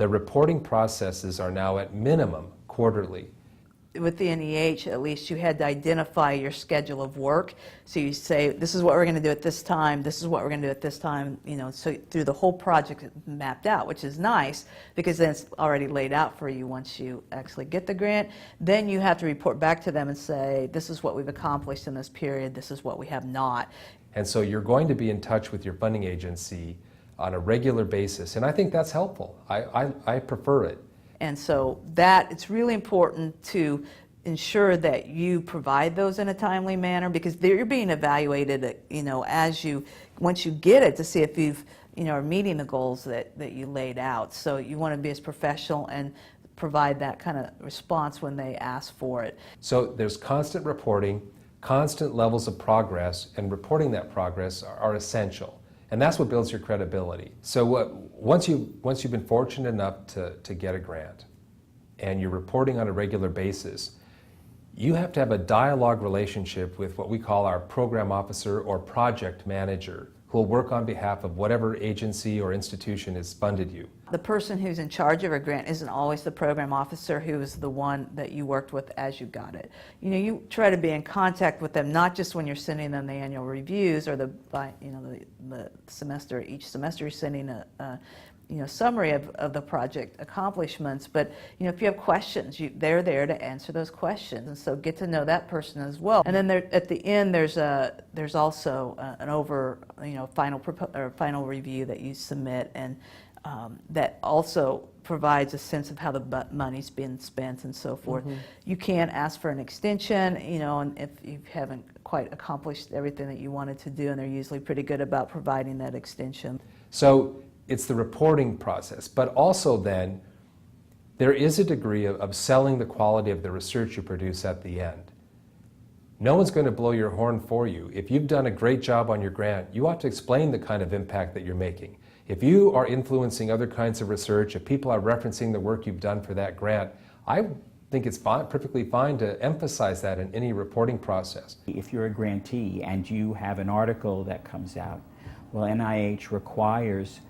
The reporting processes are now at minimum quarterly. With the NEH, at least you had to identify your schedule of work. So you say, this is what we're going to do at this time, this is what we're going to do at this time, you know, so through the whole project it's mapped out, which is nice because then it's already laid out for you once you actually get the grant. Then you have to report back to them and say, this is what we've accomplished in this period, this is what we have not. And so you're going to be in touch with your funding agency on a regular basis, and I think that's helpful. I prefer it. And so that, it's really important to ensure that you provide those in a timely manner because you're being evaluated, you know, once you get it to see if you've, you know, are meeting the goals that you laid out. So you want to be as professional and provide that kind of response when they ask for it. So there's constant reporting, constant levels of progress, and reporting that progress are essential. And that's what builds your credibility. So once you've been fortunate enough to get a grant and you're reporting on a regular basis, you have to have a dialogue relationship with what we call our program officer or project manager, who will work on behalf of whatever agency or institution has funded you. The person who's in charge of a grant isn't always the program officer who is the one that you worked with as you got it. You know, you try to be in contact with them not just when you're sending them the annual reviews or the semester, each semester you're sending a summary of the project accomplishments, but you know, if you have questions, they're there to answer those questions, and so get to know that person as well. And then at the end, there's also an final review that you submit, and that also provides a sense of how the money's been spent and so forth. Mm-hmm. You can ask for an extension, you know, and if you haven't quite accomplished everything that you wanted to do, and they're usually pretty good about providing that extension. So it's the reporting process, but also then there is a degree of selling the quality of the research you produce at the end. No one's going to blow your horn for you. If you've done a great job on your grant, you ought to explain the kind of impact that you're making. If you are influencing other kinds of research, if people are referencing the work you've done for that grant, I think it's perfectly fine to emphasize that in any reporting process. If you're a grantee and you have an article that comes out, well, NIH requires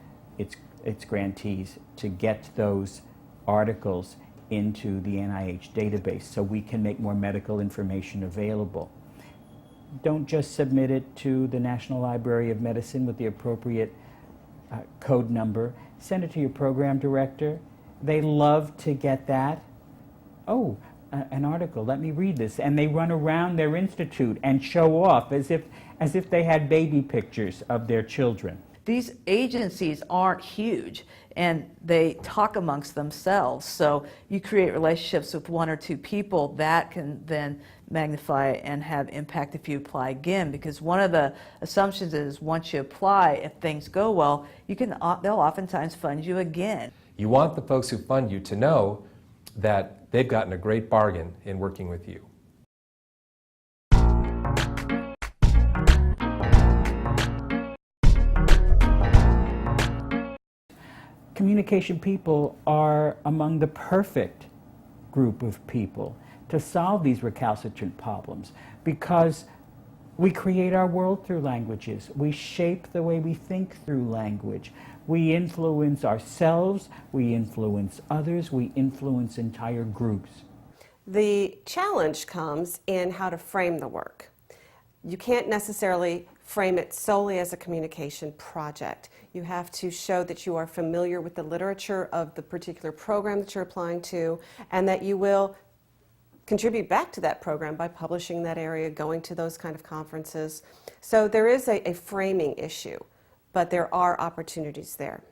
its grantees to get those articles into the NIH database so we can make more medical information available. Don't just submit it to the National Library of Medicine with the appropriate code number. Send it to your program director. They love to get that. Oh, an article, let me read this. And they run around their institute and show off as if they had baby pictures of their children. These agencies aren't huge, and they talk amongst themselves. So you create relationships with one or two people that can then magnify and have impact if you apply again. Because one of the assumptions is once you apply, if things go well, they'll oftentimes fund you again. You want the folks who fund you to know that they've gotten a great bargain in working with you. Communication people are among the perfect group of people to solve these recalcitrant problems because we create our world through languages. We shape the way we think through language. We influence ourselves, we influence others, we influence entire groups. The challenge comes in how to frame the work. You can't necessarily frame it solely as a communication project. You have to show that you are familiar with the literature of the particular program that you're applying to, and that you will contribute back to that program by publishing that area, going to those kind of conferences. So there is a framing issue, but there are opportunities there.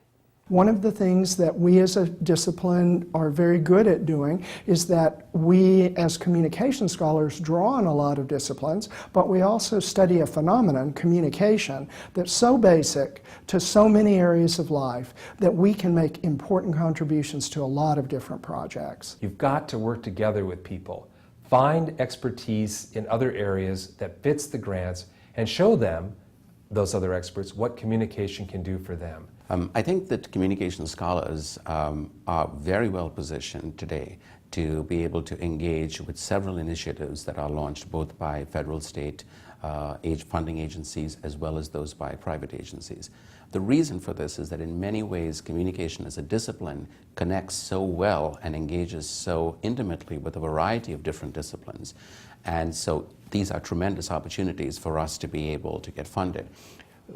One of the things that we as a discipline are very good at doing is that we as communication scholars draw on a lot of disciplines, but we also study a phenomenon, communication, that's so basic to so many areas of life that we can make important contributions to a lot of different projects. You've got to work together with people. Find expertise in other areas that fits the grants and show them, those other experts, what communication can do for them. I think that communication scholars are very well positioned today to be able to engage with several initiatives that are launched both by federal, state, funding agencies as well as those by private agencies. The reason for this is that in many ways communication as a discipline connects so well and engages so intimately with a variety of different disciplines. And so these are tremendous opportunities for us to be able to get funded.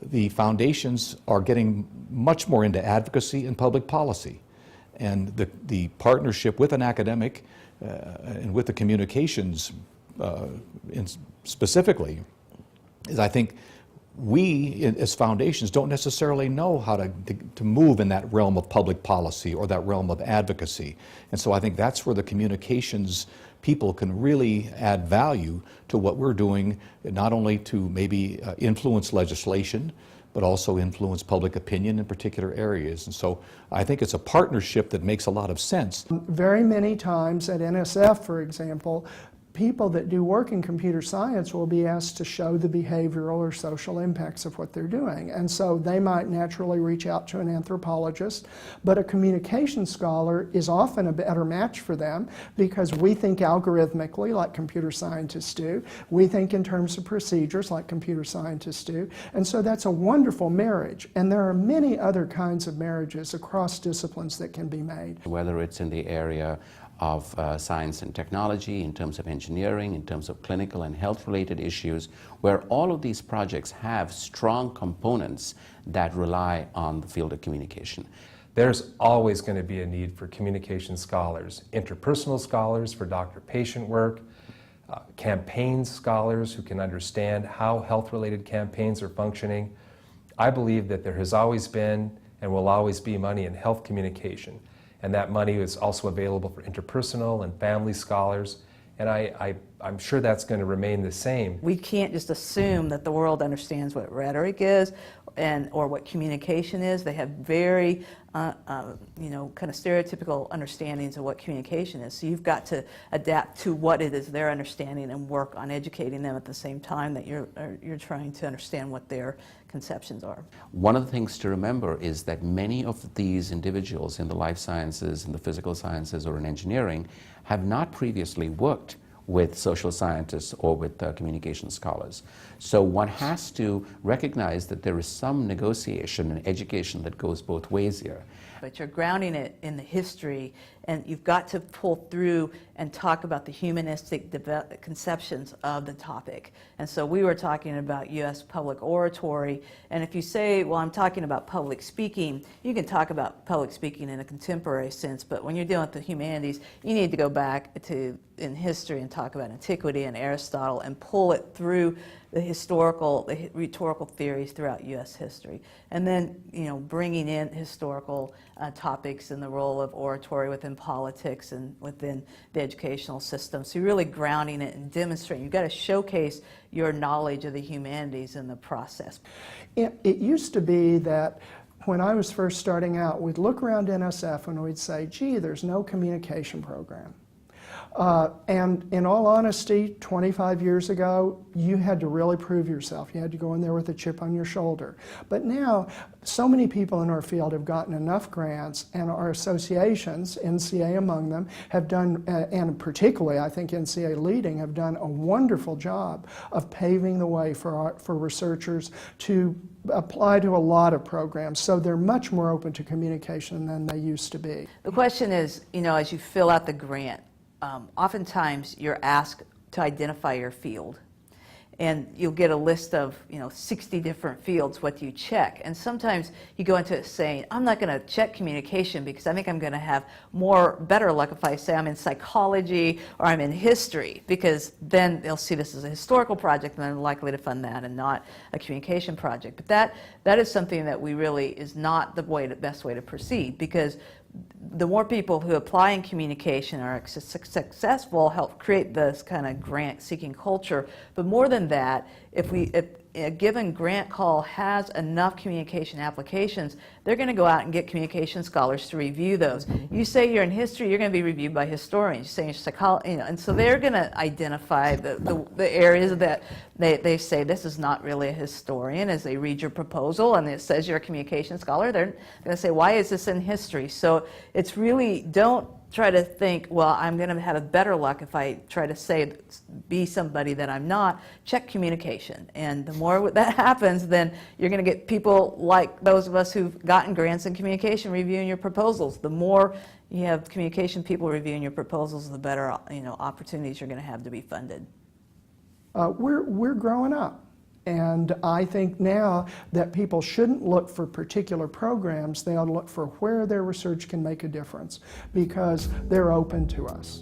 The foundations are getting much more into advocacy and public policy. And the partnership with an academic and with the communications specifically is, I think, we as foundations don't necessarily know how to move in that realm of public policy or that realm of advocacy. And so I think that's where the communications people can really add value to what we're doing, not only to maybe influence legislation, but also influence public opinion in particular areas. And so I think it's a partnership that makes a lot of sense. Very many times at NSF, for example, people that do work in computer science will be asked to show the behavioral or social impacts of what they're doing. And so they might naturally reach out to an anthropologist, but a communication scholar is often a better match for them because we think algorithmically like computer scientists do. We think in terms of procedures like computer scientists do. And so that's a wonderful marriage. And there are many other kinds of marriages across disciplines that can be made. Whether it's in the area of science and technology, in terms of engineering, in terms of clinical and health-related issues, where all of these projects have strong components that rely on the field of communication. There's always going to be a need for communication scholars, interpersonal scholars for doctor-patient work, campaign scholars who can understand how health-related campaigns are functioning. I believe that there has always been and will always be money in health communication. And that money is also available for interpersonal and family scholars. And I'm sure that's going to remain the same. We can't just assume that the world understands what rhetoric is or what communication is. They have very, kind of stereotypical understandings of what communication is. So you've got to adapt to what it is they're understanding and work on educating them at the same time that you're trying to understand what their conceptions are. One of the things to remember is that many of these individuals in the life sciences, in the physical sciences, or in engineering have not previously worked with social scientists or with communication scholars. So one has to recognize that there is some negotiation and education that goes both ways here. But you're grounding it in the history, and you've got to pull through and talk about the humanistic conceptions of the topic. And so we were talking about U.S. public oratory, and if you say, well, I'm talking about public speaking, you can talk about public speaking in a contemporary sense, but when you're dealing with the humanities, you need to go back to in history and talk about antiquity and Aristotle and pull it through the rhetorical theories throughout U.S. history, and then bringing in historical topics and the role of oratory within politics and within the educational system. So you're really grounding it and demonstrating. You've got to showcase your knowledge of the humanities in the process. It used to be that when I was first starting out, we'd look around NSF and we'd say, gee, there's no communication program. And in all honesty, 25 years ago, you had to really prove yourself. You had to go in there with a chip on your shoulder. But now, so many people in our field have gotten enough grants, and our associations, NCA among them, have done, and particularly I think NCA leading, have done a wonderful job of paving the way for researchers to apply to a lot of programs. So they're much more open to communication than they used to be. The question is, as you fill out the grant, oftentimes you're asked to identify your field, and you'll get a list of 60 different fields. What do you check? And sometimes you go into it saying, I'm not going to check communication because I think I'm going to have better luck if I say I'm in psychology or I'm in history, because then they'll see this as a historical project and they're likely to fund that and not a communication project. But that is something that we really is not the best way to proceed, because the more people who apply in communication are successful, help create this kind of grant-seeking culture. But more than that, if a given grant call has enough communication applications, they're going to go out and get communication scholars to review those. You say you're in history, you're going to be reviewed by historians. You say you're psychology, and so they're going to identify the areas that they say this is not really a historian. As they read your proposal and it says you're a communication scholar, they're going to say, why is this in history? So it's really, don't try to think, well, I'm going to have a better luck if I try to be somebody that I'm not. Check communication. And the more that happens, then you're going to get people like those of us who've gotten grants in communication reviewing your proposals. The more you have communication people reviewing your proposals, the better opportunities you're going to have to be funded. We're growing up. And I think now that people shouldn't look for particular programs, they ought to look for where their research can make a difference, because they're open to us.